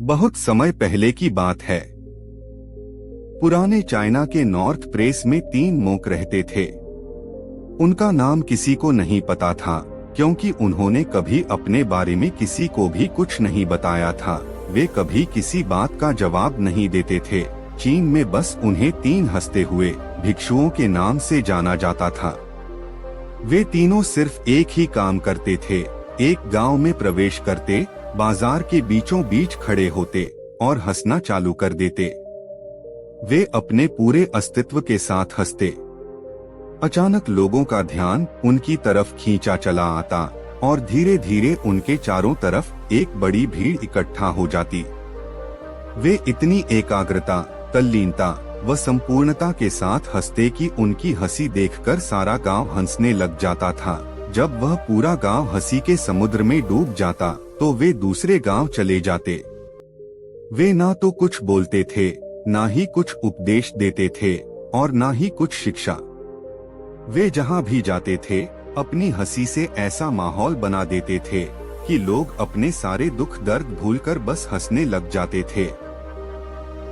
बहुत समय पहले की बात है। पुराने चाइना के नॉर्थ प्रेस में 3 मोंक रहते थे। उनका नाम किसी को नहीं पता था, क्योंकि उन्होंने कभी अपने बारे में किसी को भी कुछ नहीं बताया था। वे कभी किसी बात का जवाब नहीं देते थे। चीन में बस उन्हें 3 हंसते हुए भिक्षुओं के नाम से जाना जाता था। वे तीनों सिर्फ एक ही काम करते थे। एक गांव में प्रवेश करते, बाजार के बीचों बीच खड़े होते और हंसना चालू कर देते। वे अपने पूरे अस्तित्व के साथ हंसते। अचानक लोगों का ध्यान उनकी तरफ खींचा चला आता और धीरे धीरे उनके चारों तरफ एक बड़ी भीड़ इकट्ठा हो जाती। वे इतनी एकाग्रता, तल्लीनता व संपूर्णता के साथ हंसते कि उनकी हंसी देखकर सारा गांव हंसने लग जाता था। जब वह पूरा गांव हंसी के समुद्र में डूब जाता तो वे दूसरे गांव चले जाते। वे ना तो कुछ बोलते थे, ना ही कुछ उपदेश देते थे और ना ही कुछ शिक्षा। वे जहां भी जाते थे अपनी हंसी से ऐसा माहौल बना देते थे कि लोग अपने सारे दुख दर्द भूलकर बस हंसने लग जाते थे।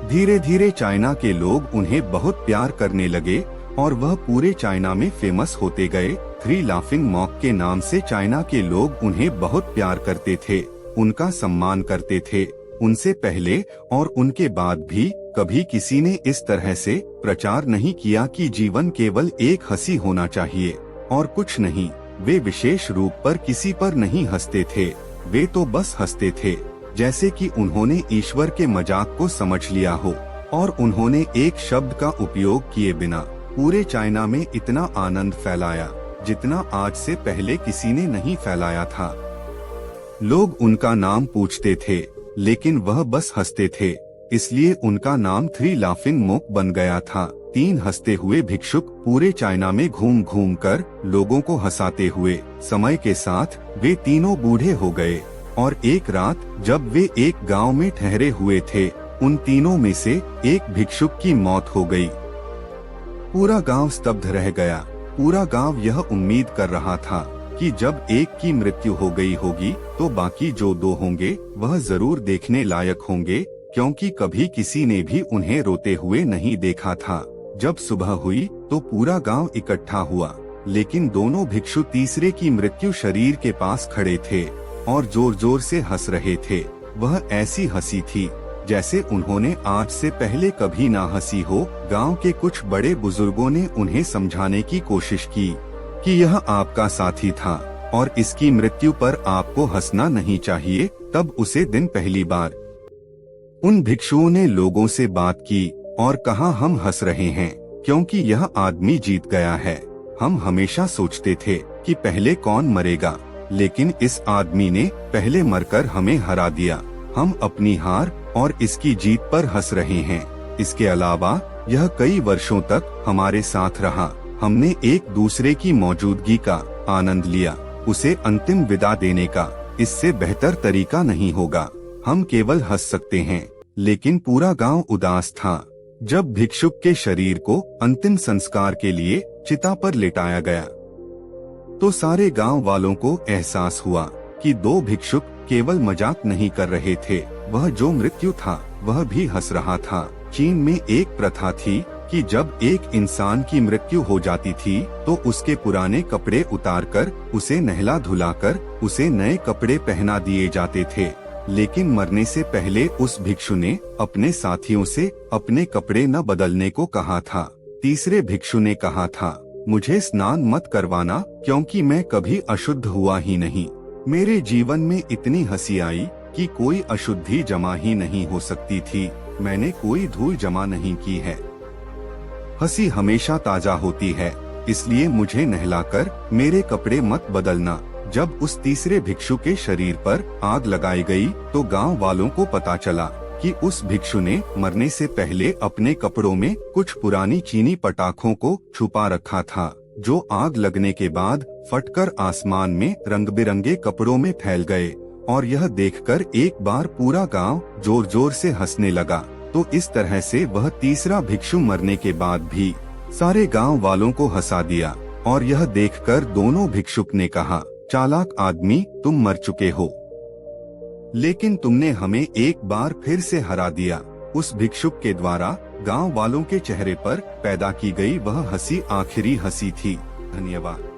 धीरे धीरे चाइना के लोग उन्हें बहुत प्यार करने लगे और वह पूरे चाइना में फेमस होते गए। 3 लाफिंग मॉन्क के नाम से चाइना के लोग उन्हें बहुत प्यार करते थे, उनका सम्मान करते थे। उनसे पहले और उनके बाद भी कभी किसी ने इस तरह से प्रचार नहीं किया कि जीवन केवल एक हंसी होना चाहिए और कुछ नहीं। वे विशेष रूप पर किसी पर नहीं हंसते थे, वे तो बस हंसते थे, जैसे कि उन्होंने ईश्वर के मजाक को समझ लिया हो। और उन्होंने एक शब्द का उपयोग किए बिना पूरे चाइना में इतना आनंद फैलाया जितना आज से पहले किसी ने नहीं फैलाया था। लोग उनका नाम पूछते थे, लेकिन वह बस हंसते थे, इसलिए उनका नाम 3 लाफिंग मोंक बन गया था। 3 हंसते हुए भिक्षुक पूरे चाइना में घूम घूम कर लोगों को हंसाते हुए समय के साथ वे तीनों बूढ़े हो गए। और एक रात जब वे एक गांव में ठहरे हुए थे, उन तीनों में से एक भिक्षुक की मौत हो गई। पूरा गांव स्तब्ध रह गया। पूरा गांव यह उम्मीद कर रहा था कि जब एक की मृत्यु हो गई होगी तो बाकी जो 2 होंगे वह जरूर देखने लायक होंगे, क्योंकि कभी किसी ने भी उन्हें रोते हुए नहीं देखा था। जब सुबह हुई तो पूरा गांव इकट्ठा हुआ, लेकिन दोनों भिक्षु तीसरे की मृत्यु शरीर के पास खड़े थे और जोर जोर से हंस रहे थे। वह ऐसी हंसी थी जैसे उन्होंने आज से पहले कभी ना हंसी हो। गांव के कुछ बड़े बुजुर्गों ने उन्हें समझाने की कोशिश की कि यह आपका साथी था और इसकी मृत्यु पर आपको हंसना नहीं चाहिए। तब उसे दिन पहली बार उन भिक्षुओं ने लोगों से बात की और कहा, हम हंस रहे हैं क्योंकि यह आदमी जीत गया है। हम हमेशा सोचते थे कि पहले कौन मरेगा, लेकिन इस आदमी ने पहले मरकर हमें हरा दिया। हम अपनी हार और इसकी जीत पर हंस रहे हैं। इसके अलावा यह कई वर्षों तक हमारे साथ रहा। हमने एक दूसरे की मौजूदगी का आनंद लिया। उसे अंतिम विदा देने का इससे बेहतर तरीका नहीं होगा। हम केवल हंस सकते हैं, लेकिन पूरा गांव उदास था। जब भिक्षुक के शरीर को अंतिम संस्कार के लिए चिता पर लिटाया गया तो सारे गांव वालों को एहसास हुआ कि 2 भिक्षुक केवल मजाक नहीं कर रहे थे, वह जो मृत्यु था वह भी हंस रहा था। चीन में एक प्रथा थी कि जब एक इंसान की मृत्यु हो जाती थी तो उसके पुराने कपड़े उतारकर उसे नहला धुलाकर उसे नए कपड़े पहना दिए जाते थे। लेकिन मरने से पहले उस भिक्षु ने अपने साथियों से अपने कपड़े न बदलने को कहा था। तीसरे भिक्षु ने कहा था, मुझे स्नान मत करवाना क्योंकि मैं कभी अशुद्ध हुआ ही नहीं। मेरे जीवन में इतनी हंसी आई कि कोई अशुद्धि जमा ही नहीं हो सकती थी। मैंने कोई धूल जमा नहीं की है। हंसी हमेशा ताजा होती है, इसलिए मुझे नहलाकर मेरे कपड़े मत बदलना। जब उस तीसरे भिक्षु के शरीर पर आग लगाई गई तो गांव वालों को पता चला कि उस भिक्षु ने मरने से पहले अपने कपड़ों में कुछ पुरानी चीनी पटाखों को छुपा रखा था, जो आग लगने के बाद फटकर आसमान में रंग बिरंगे कपड़ों में फैल गए। और यह देखकर एक बार पूरा गांव जोर जोर से हंसने लगा। तो इस तरह से वह तीसरा भिक्षु मरने के बाद भी सारे गांव वालों को हंसा दिया। और यह देखकर दोनों भिक्षुक ने कहा, चालाक आदमी, तुम मर चुके हो। लेकिन तुमने हमें एक बार फिर से हरा दिया। उस भिक्षुक के द्वारा गांव वालों के चेहरे पर पैदा की गई वह हंसी आखिरी हंसी थी। धन्यवाद।